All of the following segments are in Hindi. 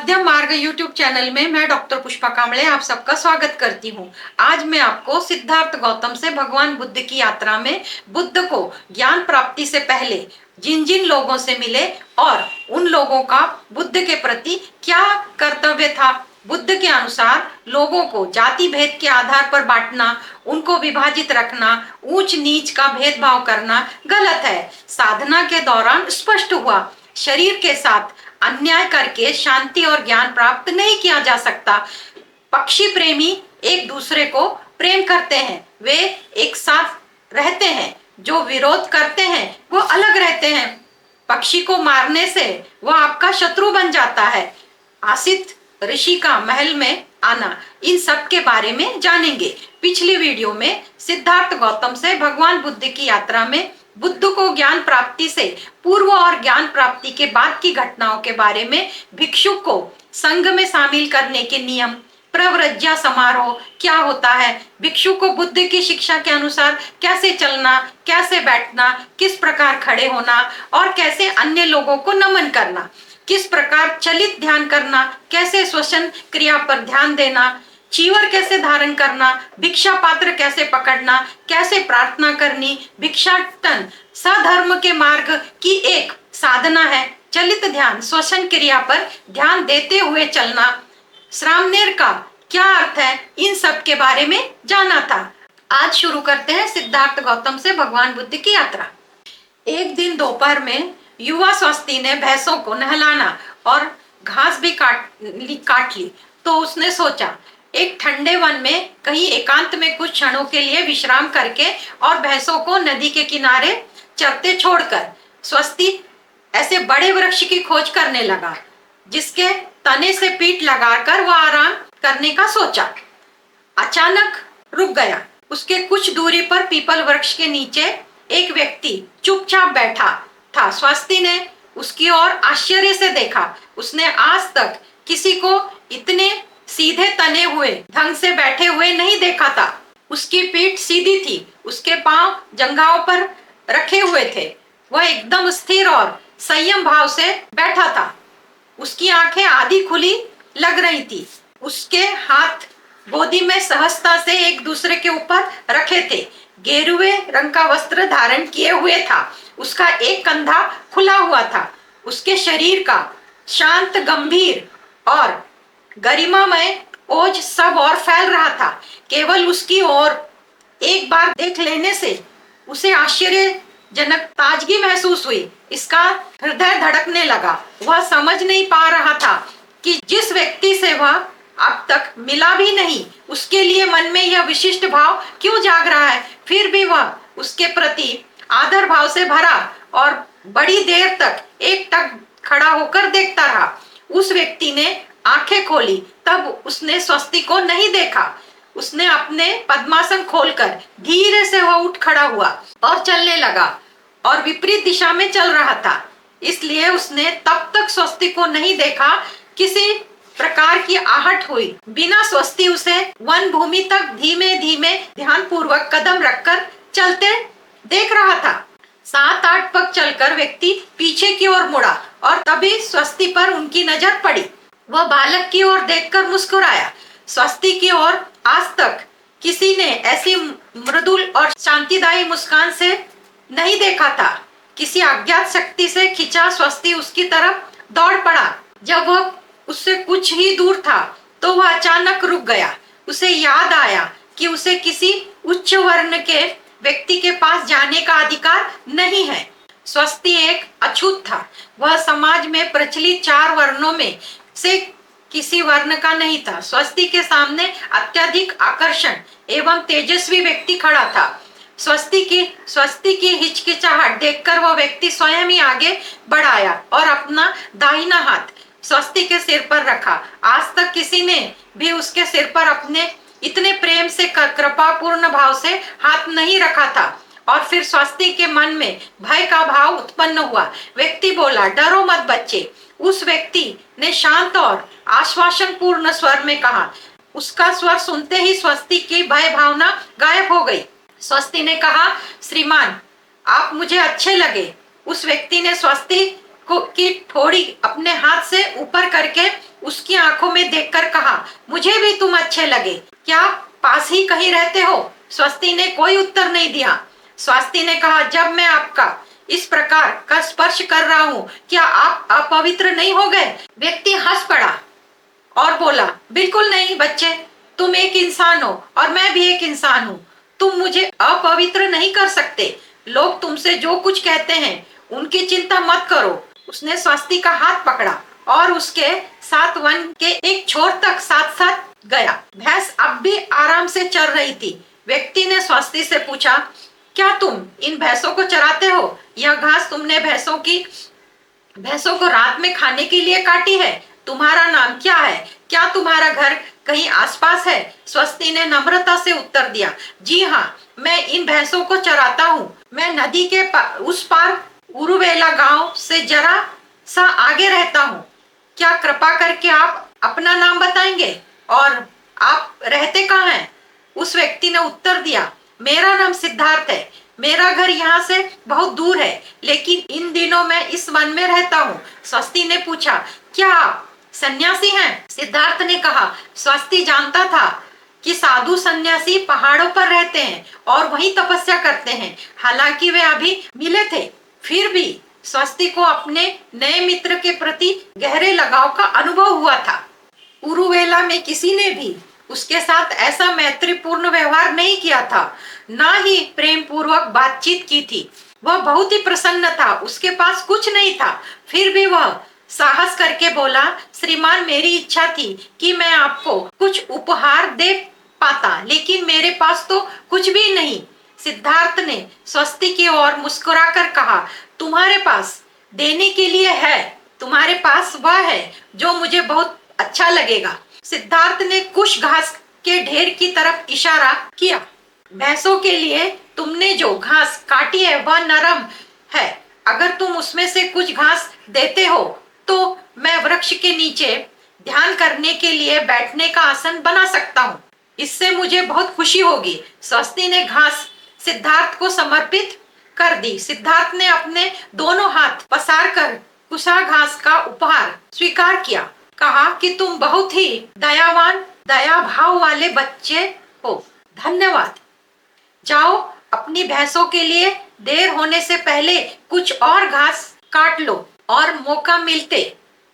मध्यम मार्ग यूट्यूब चैनल में मैं डॉक्टर पुष्पा कांबळे आप सबका स्वागत करती हूँ। आज मैं आपको सिद्धार्थ गौतम से भगवान बुद्ध की यात्रा में बुद्ध को ज्ञान प्राप्ति से पहले जिन जिन लोगों से मिले और उन लोगों का बुद्ध के प्रति क्या कर्तव्य था। बुद्ध के अनुसार लोगों को जाति भेद के आधार पर बांटना, उनको विभाजित रखना, ऊंच नीच का भेदभाव करना गलत है। साधना के दौरान स्पष्ट हुआ, शरीर के साथ अन्याय करके शांति और ज्ञान प्राप्त नहीं किया जा सकता। पक्षी प्रेमी एक दूसरे को प्रेम करते हैं, वे एक साथ रहते हैं। जो विरोध करते हैं वो अलग रहते हैं। पक्षी को मारने से वह आपका शत्रु बन जाता है। आसित ऋषि का महल में आना, इन सब के बारे में जानेंगे। पिछली वीडियो में सिद्धार्थ गौतम से भगवान बुद्ध की यात्रा में बुद्ध को ज्ञान प्राप्ति से पूर्व और ज्ञान प्राप्ति के बाद की घटनाओं के बारे में, भिक्षु को संघ में शामिल करने के नियम, प्रव्रज्या समारोह क्या होता है, भिक्षु को बुद्ध की शिक्षा के अनुसार कैसे चलना, कैसे बैठना, किस प्रकार खड़े होना और कैसे अन्य लोगों को नमन करना, किस प्रकार चलित ध्यान करना, कैसे श्वसन क्रिया पर ध्यान देना, चीवर कैसे धारण करना, भिक्षा पात्र कैसे पकड़ना, कैसे प्रार्थना करनी। भिक्षाटन सधर्म के मार्ग की एक साधना है। चलित ध्यान, श्वसन क्रिया पर ध्यान देते हुए चलना, श्रामनेर का क्या अर्थ है, इन सब के बारे में जाना था। आज शुरू करते हैं सिद्धार्थ गौतम से भगवान बुद्ध की यात्रा। एक दिन दोपहर में युवा स्वस्ति ने भैंसों को नहलाना और घास भी काट ली तो उसने सोचा, एक ठंडे वन में कहीं एकांत में कुछ क्षणों के लिए विश्राम करके और भैंसों को नदी के किनारे चरते छोड़कर स्वस्ति ऐसे बड़े वृक्ष की खोज करने लगा जिसके तने से पीठ लगाकर वह आराम करने का सोचा। अचानक रुक गया। उसके कुछ दूरी पर पीपल वृक्ष के नीचे एक व्यक्ति चुपचाप बैठा था। स्वस्ति ने उसकी ओर आश्चर्य से देखा। उसने आज तक किसी को इतने सीधे तने हुए ढंग से बैठे हुए नहीं देखा था। उसकी पीठ सीधी थी, उसके पांव जंघाओं पर रखे हुए थे। वह एकदम स्थिर और संयम भाव से बैठा था। उसकी आंखें आधी खुली लग रही थी। उसके हाथ गोदी में सहजता से एक दूसरे के ऊपर रखे थे। गेरुए रंग का वस्त्र धारण किए हुए था। उसका एक कंधा खुला हुआ था। उसके शरीर का शांत, गंभीर और गरिमामय ओज सब और फैल रहा था। केवल उसकी ओर एक बार देख लेने से उसे आश्चर्यजनक ताजगी महसूस हुई। इसका हृदय धड़कने लगा। वह समझ नहीं पा रहा था कि जिस व्यक्ति से वह अब तक मिला भी नहीं, उसके लिए मन में यह विशिष्ट भाव क्यों जाग रहा है। फिर भी वह उसके प्रति आदर भाव से भरा और बड़ी देर तक एकटक खड़ा होकर देखता रहा। उस व्यक्ति ने आंखें खोली, तब उसने स्वस्ति को नहीं देखा। उसने अपने पद्मासन खोलकर धीरे से वह उठ खड़ा हुआ और चलने लगा और विपरीत दिशा में चल रहा था। इसलिए उसने तब तक स्वस्ति को नहीं देखा। किसी प्रकार की आहट हुई। बिना स्वस्ति उसे वन भूमि तक धीमे धीमे ध्यान पूर्वक कदम रखकर चलते देख रहा था। 7-8 पग चलकर व्यक्ति पीछे की ओर मुड़ा और तभी स्वस्ति पर उनकी नजर पड़ी। वह बालक की ओर देखकर मुस्कुराया। स्वस्ति की ओर आज तक किसी ने ऐसी मृदुल और शांतिदायी मुस्कान से नहीं देखा था। किसी अज्ञात शक्ति से खिंचा स्वस्ति उसकी तरफ दौड़ पड़ा। जब वह उससे कुछ ही दूर था तो वह अचानक रुक गया। उसे याद आया कि उसे किसी उच्च वर्ण के व्यक्ति के पास जाने का अधिकार नहीं है। स्वस्ति एक अछूत था। वह समाज में प्रचलित 4 वर्णों में से किसी वर्ण का नहीं था। स्वस्ति के सामने अत्यधिक आकर्षण एवं तेजस्वी व्यक्ति खड़ा था। स्वस्ति की हिचकिचाहट देखकर वह व्यक्ति स्वयं ही आगे बढ़ाया और अपना दाहिना हाथ स्वस्ति के सिर पर रखा। आज तक किसी ने भी उसके सिर पर अपने इतने प्रेम से कृपापूर्ण भाव से हाथ नहीं रखा था। और फिर स्वस्ति के मन में भय का भाव उत्पन्न हुआ। व्यक्ति बोला, डरो मत बच्चे। उस व्यक्ति ने शांत और आश्वासन पूर्ण स्वर में कहा। उसका स्वर सुनते ही स्वस्ति की भय भावना गायब हो गई। स्वस्ति ने कहा, श्रीमान आप मुझे अच्छे लगे। उस व्यक्ति ने स्वस्ति को की थोड़ी अपने हाथ से ऊपर करके उसकी आंखों में देखकर कहा, मुझे भी तुम अच्छे लगे, क्या पास ही कहीं रहते हो? स्वस्ति ने कोई उत्तर नहीं दिया। स्वस्ति ने कहा, जब मैं आपका इस प्रकार का स्पर्श कर रहा हूँ, क्या आप अपवित्र नहीं हो गए? व्यक्ति हंस पड़ा और बोला, बिल्कुल नहीं बच्चे, तुम एक इंसान हो और मैं भी एक इंसान हूँ, तुम मुझे अपवित्र नहीं कर सकते। लोग तुमसे जो कुछ कहते हैं उनकी चिंता मत करो। उसने स्वस्ति का हाथ पकड़ा और उसके साथ वन के एक छोर तक साथ साथ गया। भैंस अब भी आराम से चर रही थी। व्यक्ति ने स्वस्ति से पूछा, क्या तुम इन भैंसों को चराते हो? यह घास तुमने भैंसों को रात में खाने के लिए काटी है। तुम्हारा नाम क्या है? क्या तुम्हारा घर कहीं आसपास है? स्वस्ति ने नम्रता से उत्तर दिया, जी हाँ, मैं इन भैंसों को चराता हूँ। मैं नदी के उस पार उरुवेला गांव से जरा सा आगे रहता हूँ। क्या कृपा करके आप अपना नाम बताएंगे और आप रहते कहाँ हैं? उस व्यक्ति ने उत्तर दिया, मेरा नाम सिद्धार्थ है। मेरा घर यहाँ से बहुत दूर है, लेकिन इन दिनों मैं इस वन में रहता हूँ। स्वस्ति ने पूछा, क्या आप सन्यासी हैं? सिद्धार्थ ने कहा, स्वस्ति जानता था कि साधु सन्यासी पहाड़ों पर रहते हैं और वहीं तपस्या करते हैं। हालांकि वे अभी मिले थे, फिर भी स्वस्ति को अपने नए मित्र के प्रति गहरे लगाव का अनुभव हुआ था। उरुवेला में किसी ने भी उसके साथ ऐसा मैत्रीपूर्ण व्यवहार नहीं किया था, ना ही प्रेम पूर्वक बातचीत की थी। वह बहुत ही प्रसन्न था। उसके पास कुछ नहीं था, फिर भी वह साहस करके बोला, श्रीमान, मेरी इच्छा थी कि मैं आपको कुछ उपहार दे पाता, लेकिन मेरे पास तो कुछ भी नहीं। सिद्धार्थ ने स्वस्ति की ओर मुस्कुराकर कहा, तुम्हारे पास देने के लिए है, तुम्हारे पास वह है जो मुझे बहुत अच्छा लगेगा। सिद्धार्थ ने कुछ घास के ढेर की तरफ इशारा किया। भैंसों के लिए तुमने जो घास काटी है वह नरम है। अगर तुम उसमें से कुछ घास देते हो तो मैं वृक्ष के नीचे ध्यान करने के लिए बैठने का आसन बना सकता हूँ। इससे मुझे बहुत खुशी होगी। स्वस्ति ने घास सिद्धार्थ को समर्पित कर दी। सिद्धार्थ ने अपने दोनों हाथ पसार कर कुशा घास का उपहार स्वीकार किया। कहा कि तुम बहुत ही दयावान, दया भाव वाले बच्चे हो। धन्यवाद। जाओ, अपनी भैंसों के लिए देर होने से पहले कुछ और घास काट लो और मौका मिलते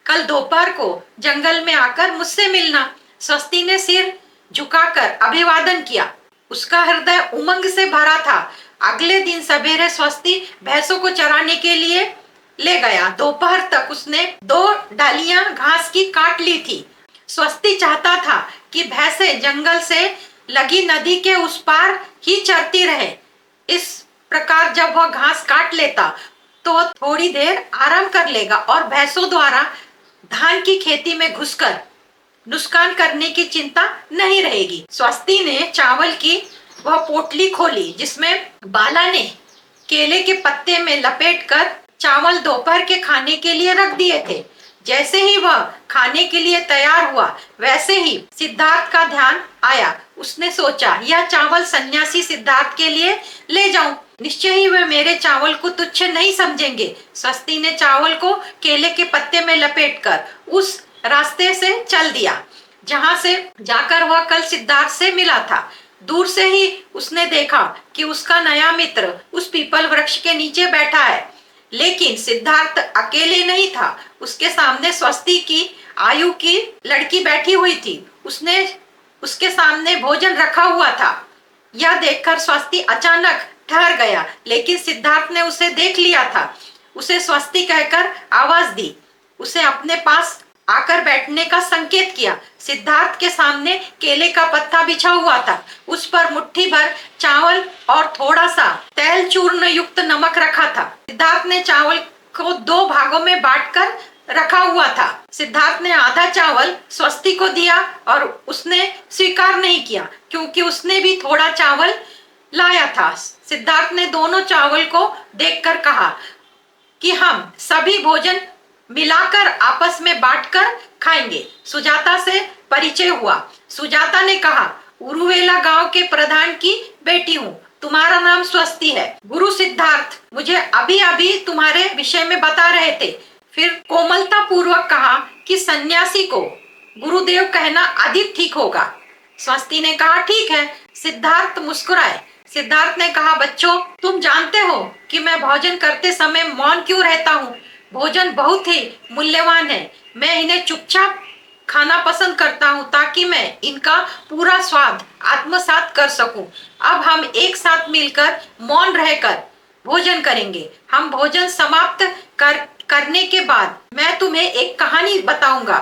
कल दोपहर को जंगल में आकर मुझसे मिलना। स्वस्ति ने सिर झुकाकर अभिवादन किया। उसका हृदय उमंग से भरा था। अगले दिन सवेरे स्वस्ति भैंसों को चराने के लिए ले गया। दोपहर तक उसने 2 डालियां घास की काट ली थी। स्वस्ति चाहता था कि भैंसें जंगल से लगी नदी के उस पार ही चरती रहे। इस प्रकार जब वह घास काट लेता तो वह थोड़ी देर आराम कर लेगा और भैंसों द्वारा धान की खेती में घुसकर नुकसान करने की चिंता नहीं रहेगी। स्वस्ति ने चावल की वह पोटली खोली जिसमें बाला ने केले के पत्ते में लपेटकर चावल दोपहर के खाने के लिए रख दिए थे। जैसे ही वह खाने के लिए तैयार हुआ, वैसे ही सिद्धार्थ का ध्यान आया। उसने सोचा, यह चावल सन्यासी सिद्धार्थ के लिए ले जाऊं, निश्चय ही वे मेरे चावल को तुच्छ नहीं समझेंगे। स्वस्ति ने चावल को केले के पत्ते में लपेटकर उस रास्ते से चल दिया जहां से जाकर वह कल सिद्धार्थ से मिला था। दूर से ही उसने देखा कि उसका नया मित्र उस पीपल वृक्ष के नीचे बैठा है, लेकिन सिद्धार्थ अकेले नहीं था। उसके सामने स्वस्ति की आयु की लड़की बैठी हुई थी। उसने उसके सामने भोजन रखा हुआ था। यह देखकर स्वस्ति अचानक ठहर गया, लेकिन सिद्धार्थ ने उसे देख लिया था। उसे स्वस्ति कहकर आवाज दी, उसे अपने पास आकर बैठने का संकेत किया। सिद्धार्थ के सामने केले का पत्ता बिछा हुआ था। उस पर मुट्ठी भर चावल और थोड़ा सा तेल चूर्ण युक्त नमक रखा था। सिद्धार्थ ने चावल को 2 भागों में बांटकर रखा हुआ था। सिद्धार्थ ने आधा चावल स्वस्ति को दिया और उसने स्वीकार नहीं किया क्योंकि उसने भी थोड़ा चावल लाया था। सिद्धार्थ ने दोनों चावल को देखकर कहा कि हम सभी भोजन मिलाकर आपस में बांटकर खाएंगे। सुजाता से परिचय हुआ। सुजाता ने कहा, उरुवेला गांव के प्रधान की बेटी हूँ, तुम्हारा नाम स्वस्ति है। गुरु सिद्धार्थ मुझे अभी अभी तुम्हारे विषय में बता रहे थे। फिर कोमलता पूर्वक कहा कि सन्यासी को गुरुदेव कहना अधिक ठीक होगा। स्वस्ति ने कहा ठीक है। सिद्धार्थ मुस्कुराए। सिद्धार्थ ने कहा बच्चों, तुम जानते हो कि मैं भोजन करते समय मौन क्यों रहता हूँ। भोजन बहुत ही मूल्यवान है। मैं इन्हें चुपचाप खाना पसंद करता हूँ ताकि मैं इनका पूरा स्वाद आत्मसात कर सकूं। अब हम एक साथ मिलकर मौन रहकर भोजन करेंगे। हम भोजन समाप्त करने के बाद मैं तुम्हें एक कहानी बताऊंगा।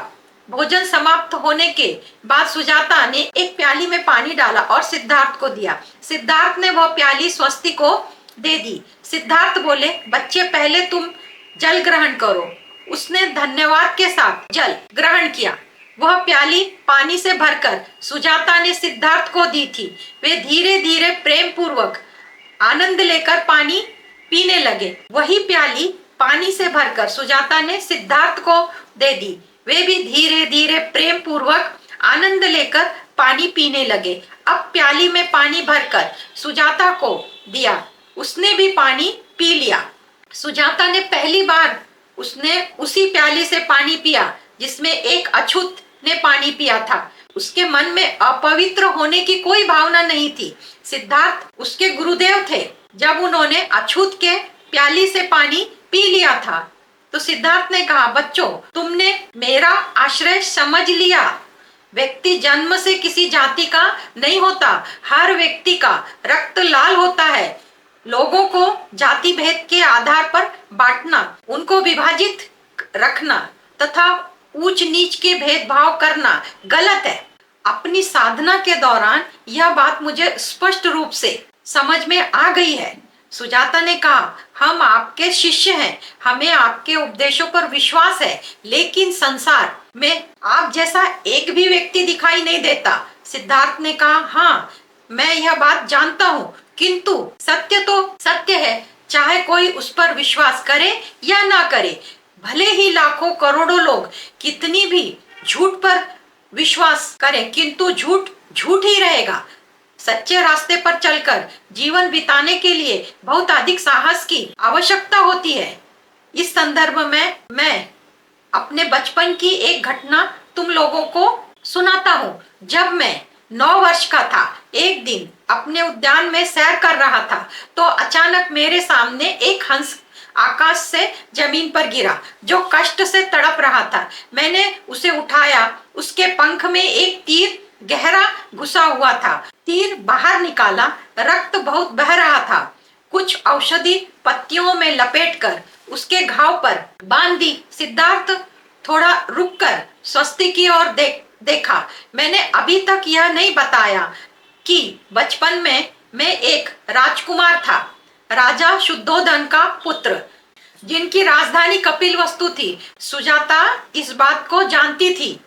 भोजन समाप्त होने के बाद सुजाता ने एक प्याली में पानी डाला और सिद्धार्थ को दिया। सिद्धार्थ ने वह प्याली स्वस्ति को दे दी। सिद्धार्थ बोले बच्चे, पहले तुम जल ग्रहण करो। उसने धन्यवाद के साथ जल ग्रहण किया। वह प्याली पानी से भरकर सुजाता ने सिद्धार्थ को दी थी। वे धीरे धीरे प्रेम पूर्वक आनंद लेकर पानी पीने लगे। वही प्याली पानी से भरकर सुजाता ने सिद्धार्थ को दे दी। वे भी धीरे धीरे प्रेम पूर्वक आनंद लेकर पानी पीने लगे। अब प्याली में पानी भरकर सुजाता को दिया। उसने भी पानी पी लिया। सुजाता ने पहली बार उसने उसी प्याली से पानी पिया जिसमें एक अछूत ने पानी पिया था। उसके मन में अपवित्र होने की कोई भावना नहीं थी। सिद्धार्थ उसके गुरुदेव थे। जब उन्होंने अछूत के प्याली से पानी पी लिया था तो सिद्धार्थ ने कहा बच्चों, तुमने मेरा आश्रय समझ लिया। व्यक्ति जन्म से किसी जाति का नहीं होता। हर व्यक्ति का रक्त लाल होता है। लोगों को जाति भेद के आधार पर बांटना, उनको विभाजित रखना तथा ऊंच नीच के भेदभाव करना गलत है। अपनी साधना के दौरान यह बात मुझे स्पष्ट रूप से समझ में आ गई है। सुजाता ने कहा हम आपके शिष्य हैं, हमें आपके उपदेशों पर विश्वास है, लेकिन संसार में आप जैसा एक भी व्यक्ति दिखाई नहीं देता। सिद्धार्थ ने कहा हाँ, मैं यह बात जानता हूँ, किंतु सत्य तो सत्य है, चाहे कोई उस पर विश्वास करे या ना करे। भले ही लाखों करोड़ों लोग कितनी भी झूठ पर विश्वास करें, किंतु झूठ झूठ ही रहेगा। सच्चे रास्ते पर चलकर जीवन बिताने के लिए बहुत अधिक साहस की आवश्यकता होती है। इस संदर्भ में मैं अपने बचपन की एक घटना तुम लोगों को सुनाता हूँ। जब मैं 9 वर्ष का था, एक दिन अपने उद्यान में सैर कर रहा था तो अचानक मेरे सामने एक हंस आकाश से जमीन पर गिरा जो कष्ट से तड़प रहा था। मैंने उसे उठाया। उसके पंख में एक तीर गहरा घुसा हुआ था। तीर बाहर निकाला, रक्त बहुत बह रहा था। कुछ औषधि पत्तियों में लपेटकर उसके घाव पर बांध दी। सिद्धार्थ थोड़ा रुककर स्वस्ति की ओर देखा। मैंने अभी तक यह नहीं बताया कि बचपन में मैं एक राजकुमार था, राजा शुद्धोधन का पुत्र, जिनकी राजधानी कपिलवस्तु थी। सुजाता इस बात को जानती थी।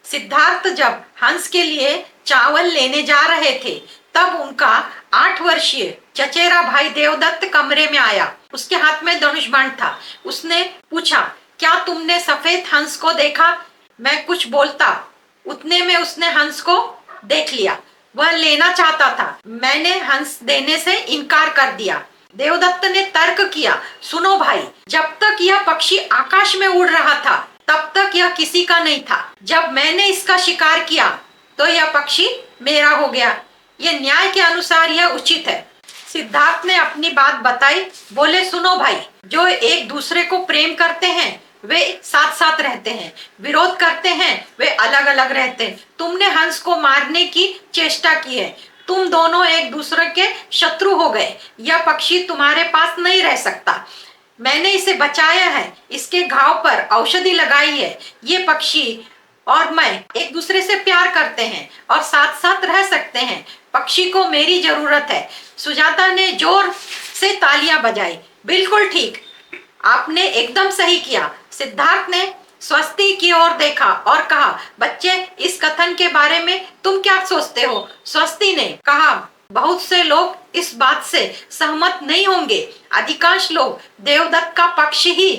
सिद्धार्थ जब हंस के लिए चावल लेने जा रहे थे तब उनका 8 वर्षीय चचेरा भाई देवदत्त कमरे में आया। उसके हाथ में धनुष बाण था। उसने पूछा क्या तुमने सफेद हंस को देखा? मैं कुछ बोलता उतने में उसने हंस को देख लिया। वह लेना चाहता था। मैंने हंस देने से इनकार कर दिया। देवदत्त ने तर्क किया, सुनो भाई, जब तक यह पक्षी आकाश में उड़ रहा था तब तक यह किसी का नहीं था। जब मैंने इसका शिकार किया तो यह पक्षी मेरा हो गया। यह न्याय के अनुसार यह उचित है। सिद्धार्थ ने अपनी बात बताई। बोले सुनो भाई, जो एक दूसरे को प्रेम करते हैं वे साथ साथ रहते हैं, विरोध करते हैं वे अलग अलग रहते हैं। तुमने हंस को मारने की चेष्टा की है, तुम दोनों एक दूसरे के शत्रु हो गए। यह पक्षी तुम्हारे पास नहीं रह सकता। मैंने इसे बचाया है, इसके घाव पर औषधि लगाई है। ये पक्षी और मैं एक दूसरे से प्यार करते हैं और साथ साथ रह सकते हैं। पक्षी को मेरी जरूरत है। सुजाता ने जोर से तालियां बजाई। बिल्कुल ठीक, आपने एकदम सही किया। सिद्धार्थ ने स्वस्ति की ओर देखा और कहा बच्चे, इस कथन के बारे में तुम क्या सोचते हो? स्वस्ति ने कहा बहुत से लोग इस बात से सहमत नहीं होंगे। अधिकांश लोग देवदत्त का पक्ष ही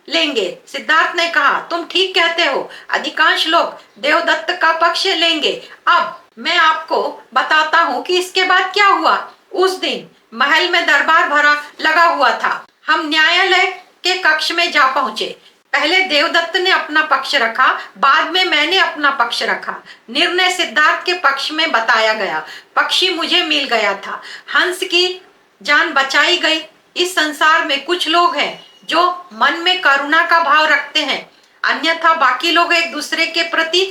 लेंगे। सिद्धार्थ ने कहा तुम ठीक कहते हो, अधिकांश लोग देवदत्त का पक्ष लेंगे। अब मैं आपको बताता हूँ कि इसके बाद क्या हुआ। उस दिन महल में दरबार भरा लगा हुआ था। हम न्यायालय के कक्ष में जा पहुंचे। पहले देवदत्त ने अपना पक्ष रखा, बाद में मैंने अपना पक्ष रखा। निर्णय सिद्धार्थ के पक्ष में बताया गया। पक्षी मुझे मिल गया था, हंस की जान बचाई गई। इस संसार में कुछ लोग हैं जो मन में करुणा का भाव रखते हैं, अन्यथा बाकी लोग एक दूसरे के प्रति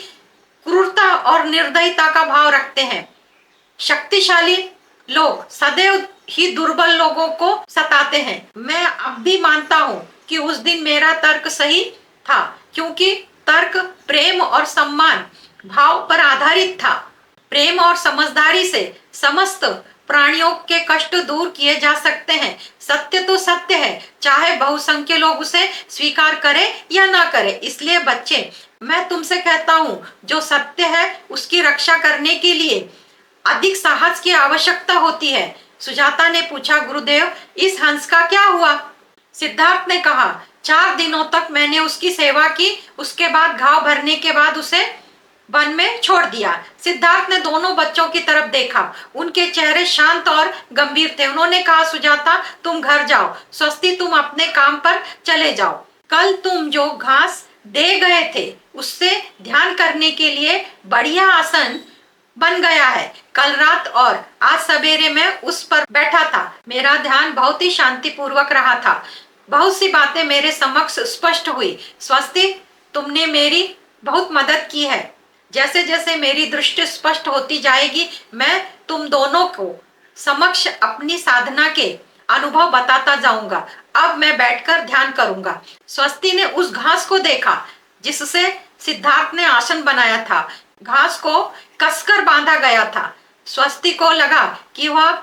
क्रूरता और निर्दयता का भाव रखते हैं। शक्तिशाली लोग सदैव ही दुर्बल लोगों को सताते हैं। मैं अब भी मानता हूँ कि उस दिन मेरा तर्क सही था, क्योंकि तर्क प्रेम और सम्मान भाव पर आधारित था। प्रेम और समझदारी से समस्त प्राणियों के कष्ट दूर किए जा सकते हैं। सत्य तो सत्य है, चाहे बहुसंख्य लोग उसे स्वीकार करें या ना करें। इसलिए बच्चे, मैं तुमसे कहता हूँ, जो सत्य है उसकी रक्षा करने के लिए अधिक साहस की आवश्यकता होती है। सुजाता ने पूछा, गुरुदेव, इस हंस का क्या हुआ? सिद्धार्थ ने कहा, 4 दिनों तक मैंने उसकी सेवा की, उसके बाद घाव भरने के बाद उसे वन में छोड़ दिया। सिद्धार्थ ने दोनों बच्चों की तरफ देखा, उनके चेहरे शांत और गंभीर थे। उन्होंने कहा, सुजाता, तुम घर जाओ, स्वस्ति तुम अपने काम पर चले जाओ। कल तुम जो घास दे गए थे उससे ध्यान करने के लिए बढ़िया आसन बन गया है। कल रात और आज सवेरे मैं उस पर बैठा था, मेरा ध्यान बहुत ही शांतिपूर्वक रहा था। बहुत सी बातें मेरे समक्ष स्पष्ट हुई। स्वस्ति, तुमने मेरी बहुत मदद की है। जैसे जैसे मेरी दृष्टि स्पष्ट होती जाएगी, मैं तुम दोनों को समक्ष अपनी साधना के अनुभव बताता जाऊंगा। अब मैं बैठकर ध्यान करूंगा। स्वस्ति ने उस घास को देखा जिससे सिद्धार्थ ने आसन बनाया था। घास को कसकर बांधा गया था। स्वस्ति को लगा कि वह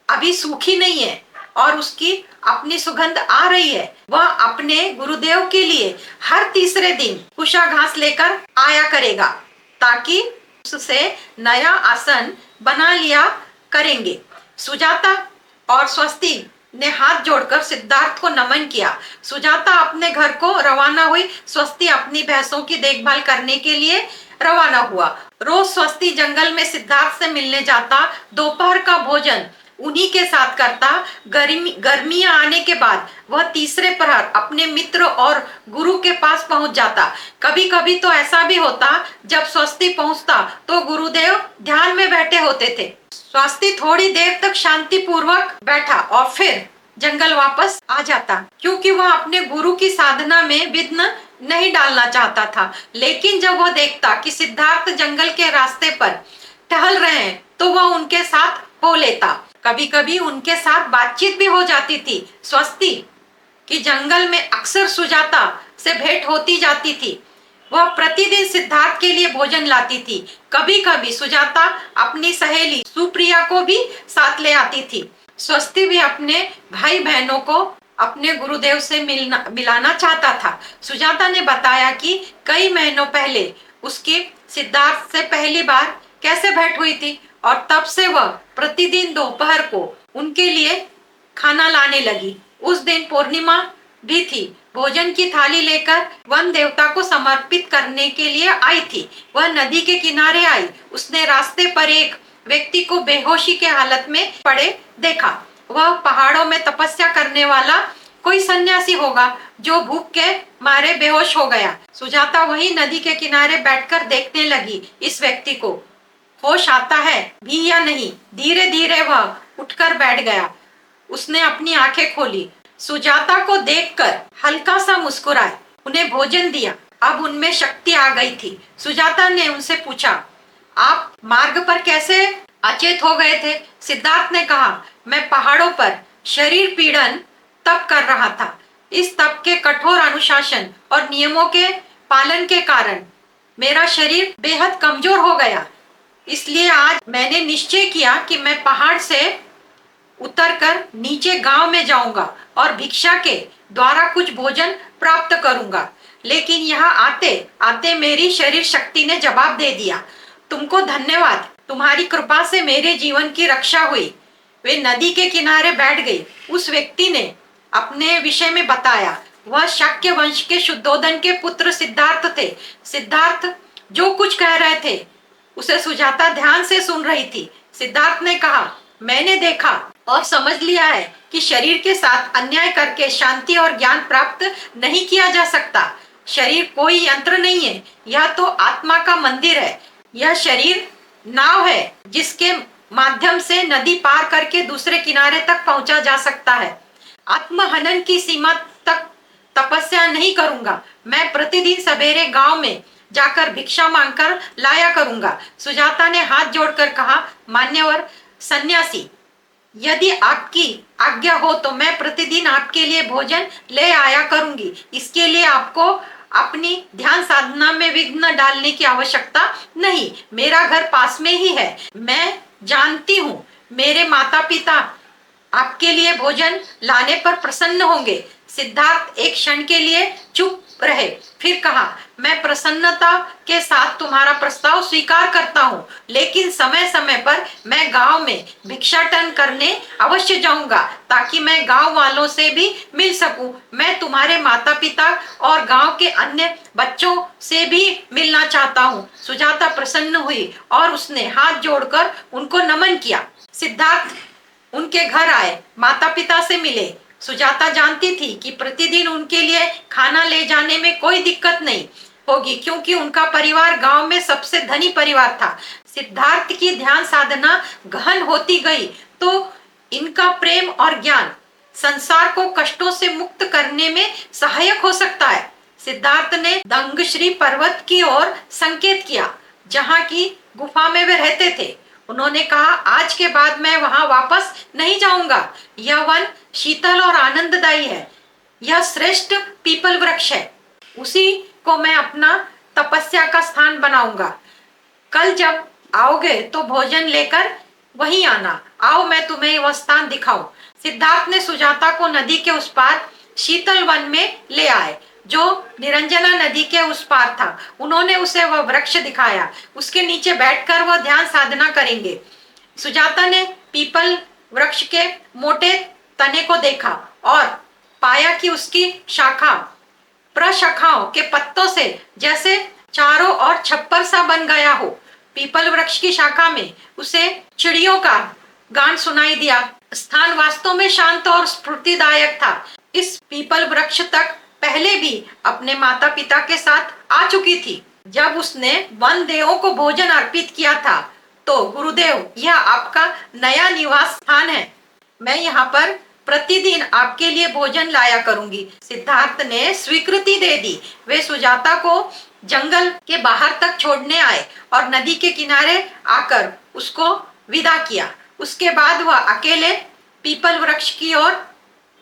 अभी सूखी नहीं है और उसकी अपनी सुगंध आ रही है। वह अपने गुरुदेव के लिए हर तीसरे दिन कुशा घास लेकर आया करेगा, ताकि उससे नया आसन बना लिया करेंगे। सुजाता और स्वस्ति ने हाथ जोड़कर सिद्धार्थ को नमन किया। सुजाता अपने घर को रवाना हुई। स्वस्ति अपनी भैंसों की देखभाल करने के लिए रवाना हुआ। रोज स्वस्ति जंगल में सिद्धार्थ से मिलने जाता, दोपहर का भोजन उन्हीं के साथ करता। गर्मियां आने के बाद वह तीसरे प्रहर अपने मित्र और गुरु के पास पहुंच जाता। कभी कभी तो ऐसा भी होता, जब स्वस्ति पहुंचता तो गुरुदेव ध्यान में बैठे होते थे। स्वस्ति थोड़ी देर तक शांति पूर्वक बैठा और फिर जंगल वापस आ जाता, क्योंकि वह अपने गुरु की साधना में विघ्न नहीं डालना चाहता था। लेकिन जब वह देखता कि सिद्धार्थ जंगल के रास्ते पर टहल रहे हैं, तो वह उनके साथ हो लेता। कभी कभी उनके साथ बातचीत भी हो जाती थी। स्वस्ति की जंगल में अक्सर सुजाता से भेंट होती जाती थी। वह प्रतिदिन सिद्धार्थ के लिए भोजन लाती थी। कभी कभी सुजाता अपनी सहेली सुप्रिया को भी साथ ले आती थी। स्वस्ति भी अपने भाई बहनों को अपने गुरुदेव से मिलाना चाहता था। सुजाता ने बताया कि कई महीनों पहले उसकी सिद्धार्थ से पहली बार कैसे भेंट हुई थी, और तब से वह प्रतिदिन दोपहर को उनके लिए खाना लाने लगी। उस दिन पूर्णिमा भी थी। भोजन की थाली लेकर वन देवता को समर्पित करने के लिए आई थी। वह नदी के किनारे आई। उसने रास्ते पर एक व्यक्ति को बेहोशी के हालत में पड़े देखा। वह पहाड़ों में तपस्या करने वाला कोई सन्यासी होगा जो भूख के मारे बेहोश हो गया। सुजाता वही नदी के किनारे बैठकर देखने लगी इस व्यक्ति को। होश आता है भी या नहीं। धीरे धीरे वह उठकर बैठ गया। उसने अपनी आंखें खोली। सुजाता को देखकर हल्का सा मुस्कुराए, उन्हें भोजन दिया। अब उनमें शक्ति आ गई थी। सुजाता ने उनसे पूछा, आप मार्ग पर कैसे अचेत हो गए थे? सिद्धार्थ ने कहा, मैं पहाड़ों पर शरीर पीड़न तप कर रहा था। इस तप के कठोर अनुशासन और नियमों के पालन के कारण मेरा शरीर बेहद कमजोर हो गया। इसलिए आज मैंने निश्चय किया कि मैं पहाड़ से उतरकर नीचे गांव में जाऊंगा और भिक्षा के द्वारा कुछ भोजन प्राप्त करूंगा। लेकिन यहाँ आते आते मेरी शरीर शक्ति ने जवाब दे दिया, तुमको धन्यवाद, तुम्हारी कृपा से मेरे जीवन की रक्षा हुई। वे नदी के किनारे बैठ गई। उस व्यक्ति ने अपने विषय में बताया। वह शाक्य वंश के शुद्धोदन के पुत्र सिद्धार्थ थे। सिद्धार्थ जो कुछ कह रहे थे उसे सुजाता ध्यान से सुन रही थी। सिद्धार्थ ने कहा, मैंने देखा और समझ लिया है कि शरीर के साथ अन्याय करके शांति और ज्ञान प्राप्त नहीं किया जा सकता। शरीर कोई यंत्र नहीं है, यह तो आत्मा का मंदिर है। यह शरीर नाव है जिसके माध्यम से नदी पार करके दूसरे किनारे तक पहुंचा जा सकता है। आत्महनन की सीमा तक तपस्या नहीं करूंगा। मैं प्रतिदिन सवेरे गांव में जाकर भिक्षा मांगकर लाया करूंगा। सुजाता ने हाथ जोड़कर कहा, मान्यवर सन्यासी, यदि आपकी आज्ञा हो तो मैं प्रतिदिन आपके लिए भोजन ले आया करूंगी। इसके लिए आपको अपनी ध्यान साधना में विघ्न डालने की आवश्यकता नहीं। मेरा घर पास में ही है। मैं जानती हूँ मेरे माता पिता आपके लिए भोजन लाने पर प्रसन्न होंगे। सिद्धार्थ एक क्षण के लिए चुप रहे, फिर कहा, मैं प्रसन्नता के साथ तुम्हारा प्रस्ताव स्वीकार करता हूँ, लेकिन समय समय पर मैं गांव में भिक्षाटन करने अवश्य जाऊंगा ताकि मैं गांव वालों से भी मिल सकूं। मैं तुम्हारे माता पिता और गांव के अन्य बच्चों से भी मिलना चाहता हूँ। सुजाता प्रसन्न हुई और उसने हाथ जोड़कर उनको नमन किया। सिद्धार्थ उनके घर आए, माता पिता से मिले। सुजाता जानती थी कि प्रतिदिन उनके लिए खाना ले जाने में कोई दिक्कत नहीं होगी, क्योंकि उनका परिवार गांव में सबसे धनी परिवार था। सिद्धार्थ की ध्यान साधना गहन होती गई तो इनका प्रेम और ज्ञान संसार को कष्टों से मुक्त करने में सहायक हो सकता है। सिद्धार्थ ने दंगश्री पर्वत की ओर संकेत किया, जहाँ की गुफा में वे रहते थे। उन्होंने कहा, आज के बाद मैं वहां वापस नहीं जाऊंगा। यह वन शीतल और आनंददायी है। यह श्रेष्ठ पीपल वृक्ष है। उसी को मैं अपना तपस्या का स्थान बनाऊंगा। कल जब आओगे तो भोजन लेकर वहीं आना। आओ मैं तुम्हें वह स्थान दिखाऊं। सिद्धार्थ ने सुजाता को नदी के उस पार शीतल वन में ले आए, जो निरंजना नदी के उस पार था। उन्होंने उसे वह वृक्ष दिखाया। उसके नीचे बैठकर वह ध्यान साधना करेंगे। सुजाता ने पीपल वृक्ष के मोटे तने को देखा और पाया कि उसकी शाखा प्रशाखाओं के पत्तों से जैसे चारों ओर छप्पर सा बन गया हो। पीपल वृक्ष की शाखा में उसे चिड़ियों का गान सुनाई दिया। स्थान वास्तव में शांत और स्फूर्तिदायक था। इस पीपल वृक्ष तक पहले भी अपने माता पिता के साथ आ चुकी थी। जब उसने वन देवों को भोजन अर्पित किया था तो गुरुदेव, यह आपका नया निवास स्थान है। मैं यहाँ पर प्रतिदिन आपके लिए भोजन लाया करूंगी। सिद्धार्थ ने स्वीकृति दे दी। वे सुजाता को जंगल के बाहर तक छोड़ने आए और नदी के किनारे आकर उसको विदा किया। उसके बाद वह अकेले पीपल वृक्ष की ओर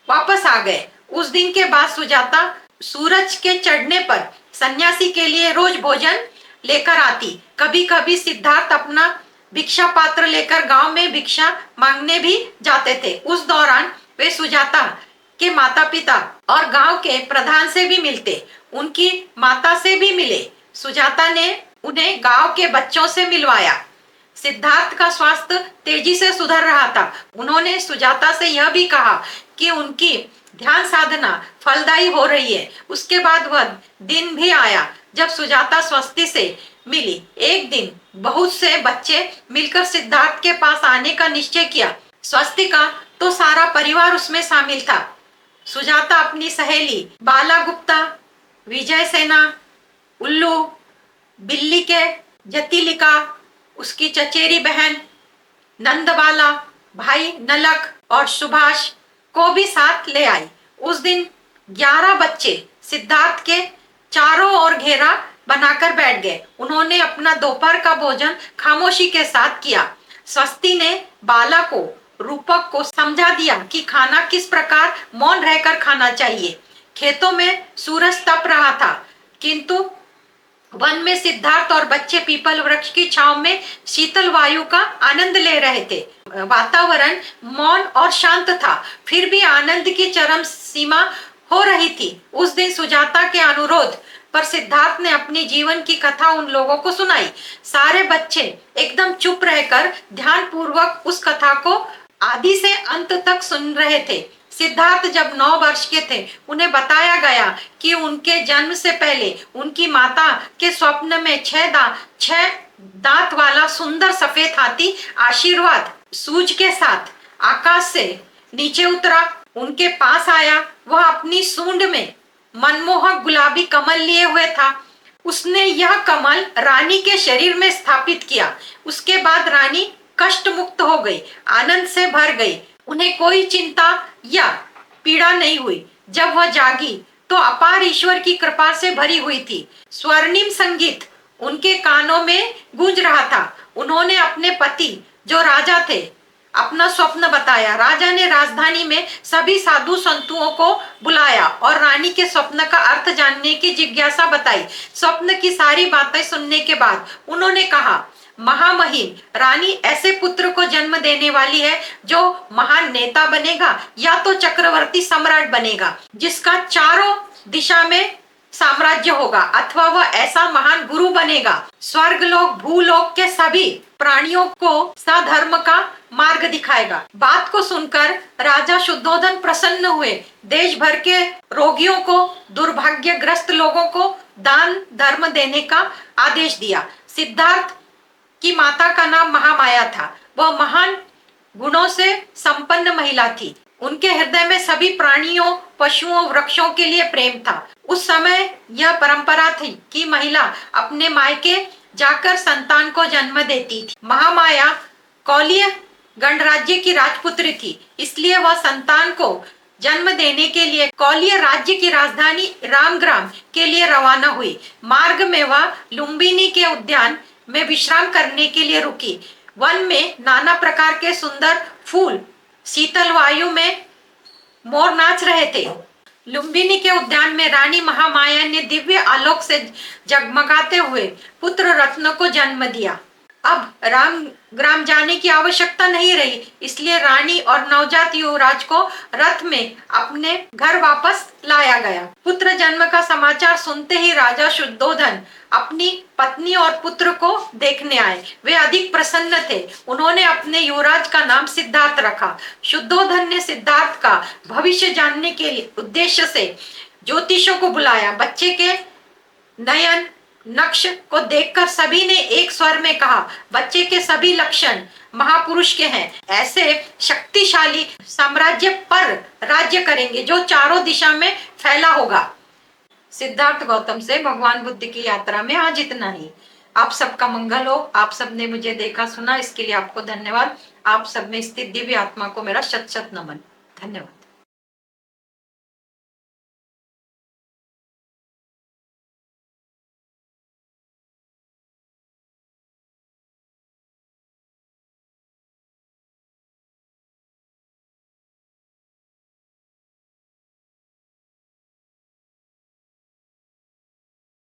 वापस आ गए। उस दिन के बाद सुजाता सूरज के चढ़ने पर सन्यासी के लिए रोज भोजन लेकर आती। कभी कभी सिद्धार्थ अपना भिक्षा पात्र लेकर गांव में भिक्षा मांगने भी जाते थे। उस दौरान वे सुजाता के माता पिता और गांव के प्रधान से भी मिलते, उनकी माता से भी मिले। सुजाता ने उन्हें गांव के बच्चों से मिलवाया। सिद्धार्थ का स्वास्थ्य तेजी से सुधर रहा था। उन्होंने सुजाता से यह भी कहा कि उनकी ध्यान साधना फलदायी हो रही है। उसके बाद वह दिन भी आया जब सुजाता स्वस्ति से मिली। एक दिन बहुत से बच्चे मिलकर सिद्धार्थ के पास आने का निश्चय किया। स्वस्ति का तो सारा परिवार उसमें शामिल था। सुजाता अपनी सहेली बाला गुप्ता, विजय सेना, उल्लू, बिल्ली के जतिलिका, उसकी चचेरी बहन नंदबाला, भाई नलक और सुभाष को भी साथ ले आई। उस दिन 11 बच्चे सिद्धार्थ के चारों ओर घेरा बनाकर बैठ गए। उन्होंने अपना दोपहर का भोजन खामोशी के साथ किया। स्वस्ति ने बाला को, रूपक को समझा दिया कि खाना किस प्रकार मौन रहकर खाना चाहिए। खेतों में सूरज तप रहा था, किंतु वन में सिद्धार्थ और बच्चे पीपल वृक्ष की छांव में शीतल वायु का आनंद ले रहे थे। वातावरण मौन और शांत था, फिर भी आनंद की चरम सीमा हो रही थी। उस दिन सुजाता के अनुरोध पर सिद्धार्थ ने अपनी जीवन की कथा उन लोगों को सुनाई। सारे बच्चे एकदम चुप रहकर ध्यान पूर्वक उस कथा को आदि से अंत तक सुन रहे थे। सिद्धार्थ जब 9 वर्ष के थे, उन्हें बताया गया कि उनके जन्म से पहले उनकी माता के स्वप्न में 6 दांत वाला सुंदर सफेद हाथी आशीर्वाद सूज के साथ आकाश से नीचे उतरा, उनके पास आया। वह अपनी सूंड में मनमोहक गुलाबी कमल लिए हुए था। उसने यह कमल रानी के शरीर में स्थापित किया। उसके बाद रानी कष्ट मुक्त हो गई, आनंद से भर गई। उन्हें कोई चिंता या पीड़ा नहीं हुई। जब वह जागी तो अपार ईश्वर की कृपा से भरी हुई थी। स्वर्णिम संगीत उनके कानों में गूंज रहा था। उन्होंने अपने पति जो राजा थे अपना स्वप्न बताया। राजा ने राजधानी में सभी साधु संतों को बुलाया और रानी के स्वप्न का अर्थ जानने की जिज्ञासा बताई। स्वप्न की सारी बातें सुनने के बाद उन्होंने कहा, महामहिम रानी ऐसे पुत्र को जन्म देने वाली है जो महान नेता बनेगा या तो चक्रवर्ती सम्राट बनेगा जिसका चारों दिशा में साम्राज्य होगा, अथवा वह ऐसा महान गुरु बनेगा स्वर्गलोक भूलोक के सभी प्राणियों को सधर्म का मार्ग दिखाएगा। बात को सुनकर राजा शुद्धोधन प्रसन्न हुए। देश भर के रोगियों को, दुर्भाग्यग्रस्त लोगों को दान धर्म देने का आदेश दिया। सिद्धार्थ की माता का नाम महामाया था। वह महान गुणों से संपन्न महिला थी। उनके हृदय में सभी प्राणियों, पशुओं, वृक्षों के लिए प्रेम था। उस समय यह परंपरा थी कि महिला अपने मायके जाकर संतान को जन्म देती थी। महामाया कौलिय गणराज्य की राजपुत्री थी, इसलिए वह संतान को जन्म देने के लिए कौलिय राज्य की राजधानी रामग्राम के लिए रवाना हुई। मार्ग में वह लुम्बिनी के उद्यान में विश्राम करने के लिए रुकी। वन में नाना प्रकार के सुंदर फूल, शीतल वायु में मोर नाच रहे थे। लुम्बिनी के उद्यान में रानी महामाया ने दिव्य आलोक से जगमगाते हुए पुत्र रत्न को जन्म दिया। अब रामग्राम जाने की आवश्यकता नहीं रही, इसलिए रानी और नवजात युवराज को रथ में अपने घर वापस लाया गया। पुत्र जन्म का समाचार सुनते ही राजा शुद्धोधन अपनी पत्नी और पुत्र को देखने आए। वे अधिक प्रसन्न थे। उन्होंने अपने युवराज का नाम सिद्धार्थ रखा। शुद्धोधन ने सिद्धार्थ का भविष्य जानने के उद्देश्य से ज्योतिषों को बुलाया। बच्चे के नयन नक्श को देखकर सभी ने एक स्वर में कहा, बच्चे के सभी लक्षण महापुरुष के हैं। ऐसे शक्तिशाली साम्राज्य पर राज्य करेंगे जो चारों दिशा में फैला होगा। सिद्धार्थ गौतम से भगवान बुद्ध की यात्रा में आज इतना ही। आप सबका मंगल हो। आप सबने मुझे देखा सुना, इसके लिए आपको धन्यवाद। आप सब में स्थित दिव्य आत्मा को मेरा शत शत नमन। धन्यवाद।